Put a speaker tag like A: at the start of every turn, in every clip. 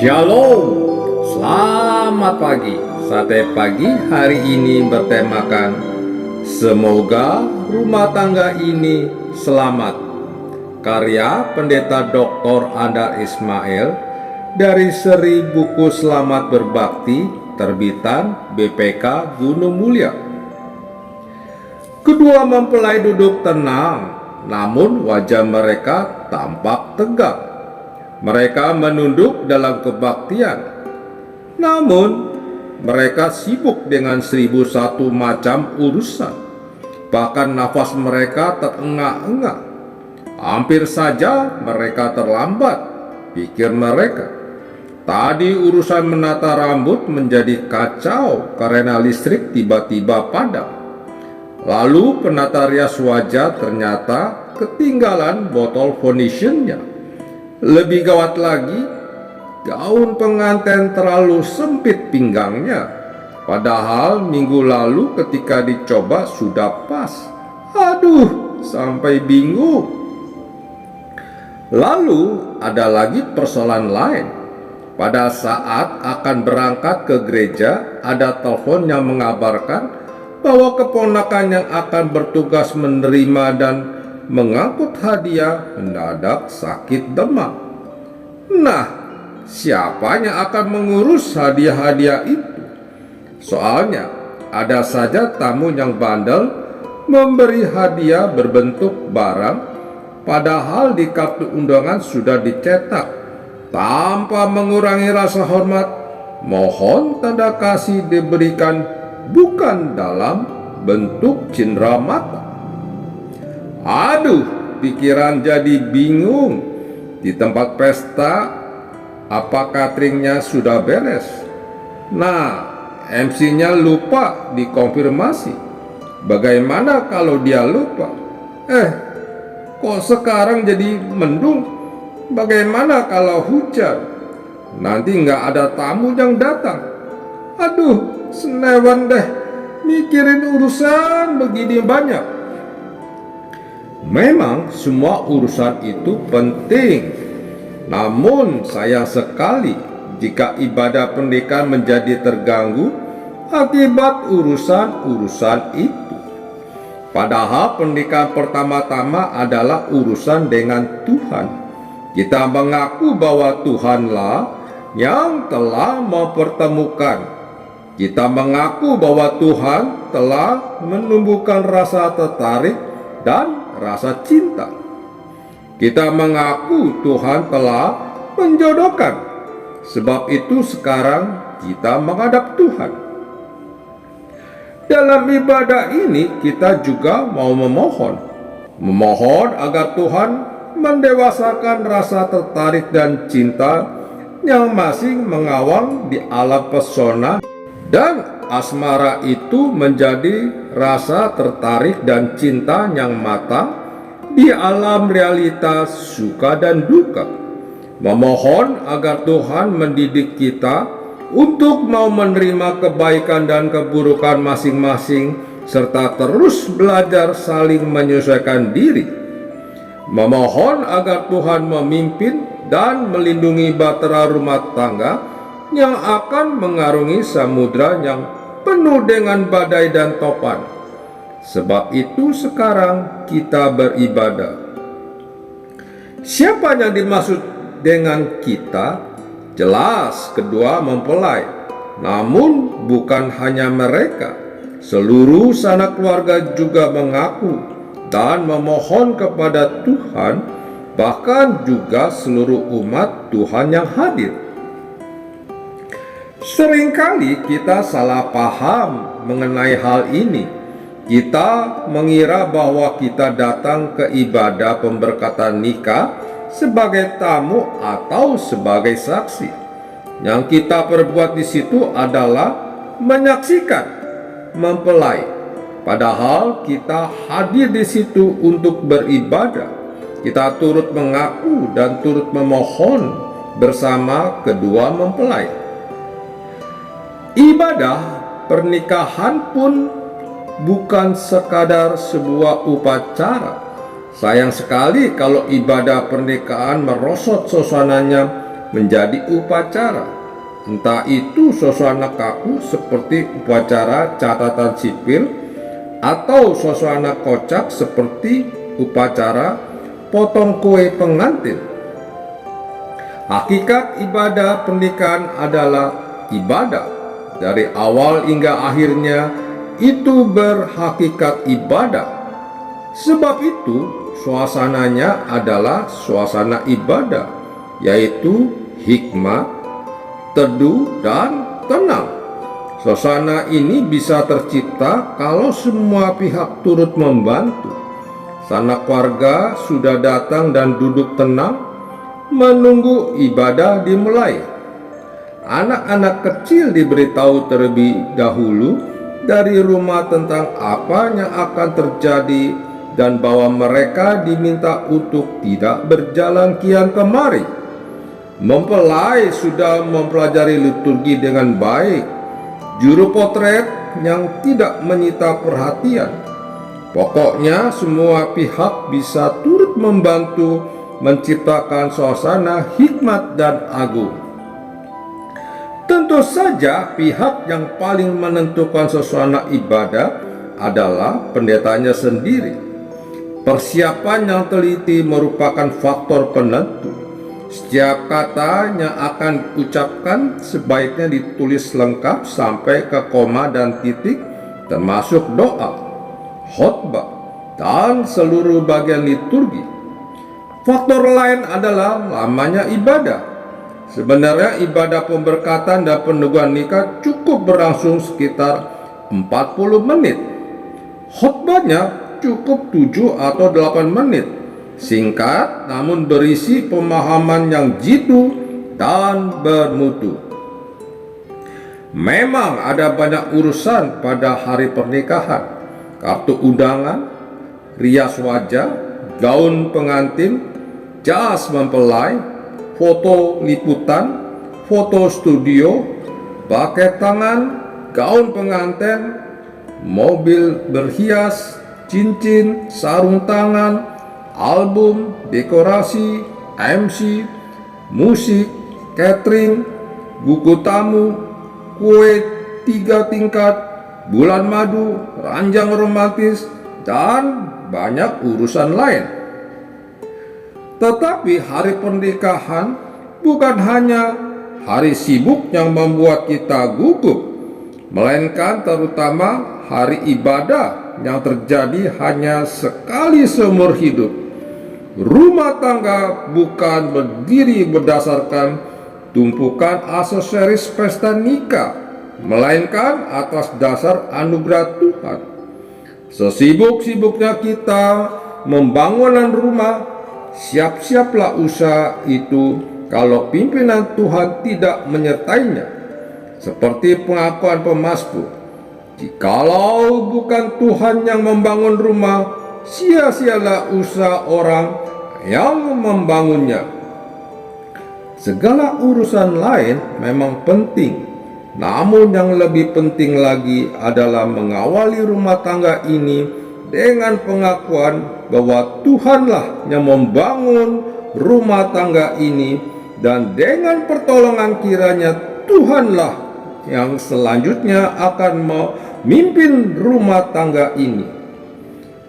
A: Shalom, selamat pagi. Sate pagi hari ini bertemakan semoga rumah tangga ini selamat. Karya Pendeta Dr. Andar Ismail dari seri buku Selamat Berbakti terbitan BPK Gunung Mulia. Kedua mempelai duduk tenang, namun wajah mereka tampak tegak. Mereka menunduk dalam kebaktian, namun mereka sibuk dengan 1001 macam urusan. Bahkan nafas mereka terengah-engah. Hampir saja mereka terlambat, pikir mereka. Tadi urusan menata rambut menjadi kacau karena listrik tiba-tiba padam. Lalu penata rias wajah ternyata ketinggalan botol foundationnya. Lebih gawat lagi, gaun pengantin terlalu sempit pinggangnya. Padahal minggu lalu ketika dicoba sudah pas. Aduh, sampai bingung. Lalu ada lagi persoalan lain. Pada saat akan berangkat ke gereja, ada telepon yang mengabarkan bahwa keponakan yang akan bertugas menerima dan mengangkut hadiah mendadak sakit demam. Nah, siapa yang akan mengurus hadiah-hadiah itu? Soalnya ada saja tamu yang bandel memberi hadiah berbentuk barang, padahal di kartu undangan sudah dicetak. Tanpa mengurangi rasa hormat, mohon tanda kasih diberikan bukan dalam bentuk cindera mata. Aduh, pikiran jadi bingung. Di tempat pesta, apa cateringnya sudah beres? Nah, MC-nya lupa dikonfirmasi. Bagaimana kalau dia lupa? Kok sekarang jadi mendung? Bagaimana kalau hujan? Nanti nggak ada tamu yang datang. Aduh, senewan deh mikirin urusan begini banyak. Memang semua urusan itu penting, namun sayang sekali jika ibadah pernikahan menjadi terganggu akibat urusan-urusan itu. Padahal pernikahan pertama-tama adalah urusan dengan Tuhan. Kita mengaku bahwa Tuhanlah yang telah mempertemukan. Kita mengaku bahwa Tuhan telah menumbuhkan rasa tertarik dan rasa cinta. Kita mengaku Tuhan telah menjodohkan. Sebab itu sekarang kita menghadap Tuhan. Dalam ibadah ini kita juga mau memohon agar Tuhan mendewasakan rasa tertarik dan cinta yang masih mengawang di alam pesona, dan asmara itu menjadi rasa tertarik dan cinta yang matang di alam realitas suka dan duka. Memohon agar Tuhan mendidik kita untuk mau menerima kebaikan dan keburukan masing-masing, serta terus belajar saling menyesuaikan diri. Memohon agar Tuhan memimpin dan melindungi bahtera rumah tangga yang akan mengarungi samudra yang penuh dengan badai dan topan. Sebab itu sekarang kita beribadah. Siapa yang dimaksud dengan kita? Jelas kedua mempelai, namun bukan hanya mereka. Seluruh sanak keluarga juga mengaku dan memohon kepada Tuhan, bahkan juga seluruh umat Tuhan yang hadir. Seringkali kita salah paham mengenai hal ini. Kita mengira bahwa kita datang ke ibadah pemberkatan nikah sebagai tamu atau sebagai saksi. Yang kita perbuat di situ adalah menyaksikan mempelai. Padahal kita hadir di situ untuk beribadah. Kita turut mengaku dan turut memohon bersama kedua mempelai. Ibadah pernikahan pun bukan sekadar sebuah upacara. Sayang sekali kalau ibadah pernikahan merosot suasananya menjadi upacara, entah itu suasana kaku seperti upacara catatan sipil atau suasana kocak seperti upacara potong kue pengantin. Hakikat ibadah pernikahan adalah ibadah. Dari awal hingga akhirnya itu berhakikat ibadah. Sebab itu suasananya adalah suasana ibadah, yaitu hikmat, teduh, dan tenang. Suasana ini bisa tercipta kalau semua pihak turut membantu. Sanak keluarga sudah datang dan duduk tenang menunggu ibadah dimulai. Anak-anak kecil diberitahu terlebih dahulu dari rumah tentang apa yang akan terjadi dan bahwa mereka diminta untuk tidak berjalan kian kemari. Mempelai sudah mempelajari liturgi dengan baik. Juru potret yang tidak menyita perhatian. Pokoknya semua pihak bisa turut membantu menciptakan suasana hikmat dan agung. Tentu saja pihak yang paling menentukan suasana ibadah adalah pendetanya sendiri. Persiapan yang teliti merupakan faktor penentu. Setiap kata yang akan diucapkan sebaiknya ditulis lengkap sampai ke koma dan titik, termasuk doa, khotbah, dan seluruh bagian liturgi. Faktor lain adalah lamanya ibadah. Sebenarnya ibadah pemberkatan dan peneguhan nikah cukup berlangsung sekitar 40 menit. Khotbahnya cukup 7 atau 8 menit. Singkat namun berisi pemahaman yang jitu dan bermutu. Memang ada banyak urusan pada hari pernikahan. Kartu undangan, rias wajah, gaun pengantin, jas mempelai, foto liputan, foto studio, paket tangan, gaun pengantin, mobil berhias, cincin, sarung tangan, album, dekorasi, MC, musik, catering, buku tamu, kue 3 tingkat, bulan madu, ranjang romantis, dan banyak urusan lain. Tetapi hari pernikahan bukan hanya hari sibuk yang membuat kita gugup, melainkan terutama hari ibadah yang terjadi hanya sekali seumur hidup. Rumah tangga bukan berdiri berdasarkan tumpukan aksesoris pesta nikah, melainkan atas dasar anugerah Tuhan. Sesibuk-sibuknya kita membangun rumah, siap-siaplah usaha itu kalau pimpinan Tuhan tidak menyertainya. Seperti pengakuan pemazmur, jikalau bukan Tuhan yang membangun rumah, sia-sialah usaha orang yang membangunnya. Segala urusan lain memang penting, namun yang lebih penting lagi adalah mengawali rumah tangga ini dengan pengakuan bahwa Tuhanlah yang membangun rumah tangga ini, dan dengan pertolongan kiranya Tuhanlah yang selanjutnya akan memimpin rumah tangga ini.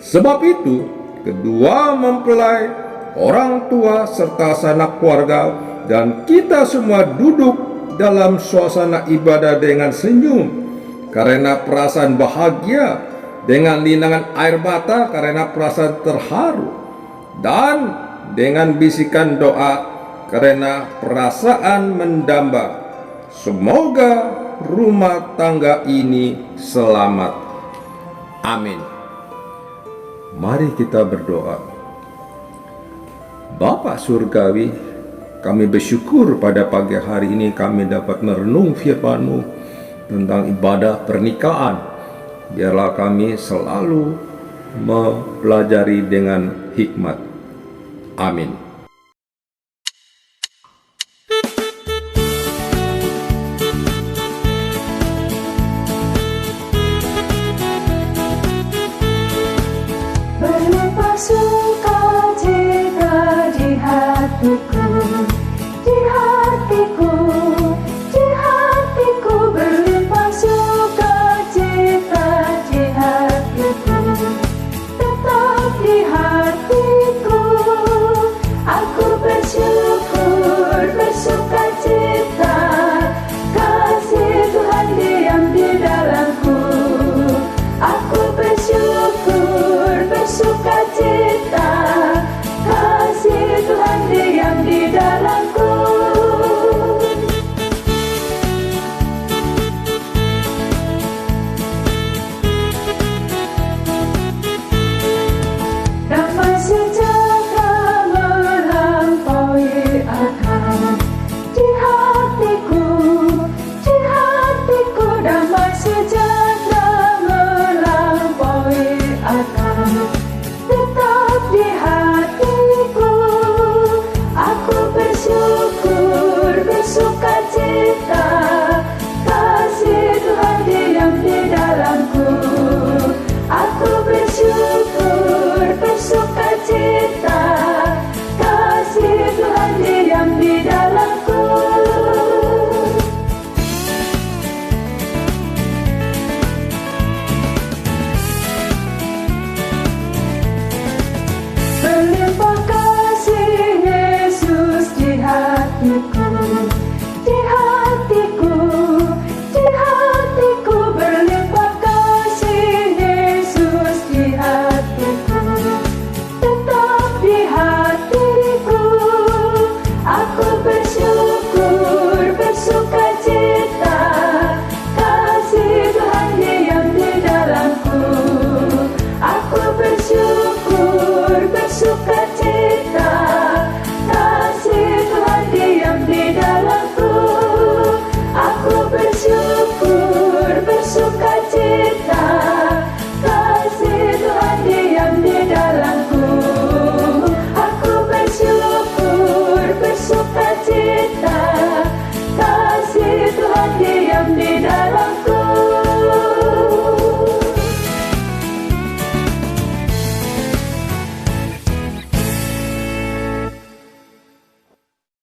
A: Sebab itu, kedua mempelai, orang tua, serta sanak keluarga, dan kita semua duduk dalam suasana ibadah dengan senyum karena perasaan bahagia, dengan linangan air mata karena perasaan terharu, dan dengan bisikan doa karena perasaan mendamba. Semoga rumah tangga ini selamat. Amin. Mari kita berdoa. Bapa Surgawi, kami bersyukur pada pagi hari ini kami dapat merenung firman-Mu tentang ibadah pernikahan. Biarlah kami selalu mempelajari dengan hikmat. Amin.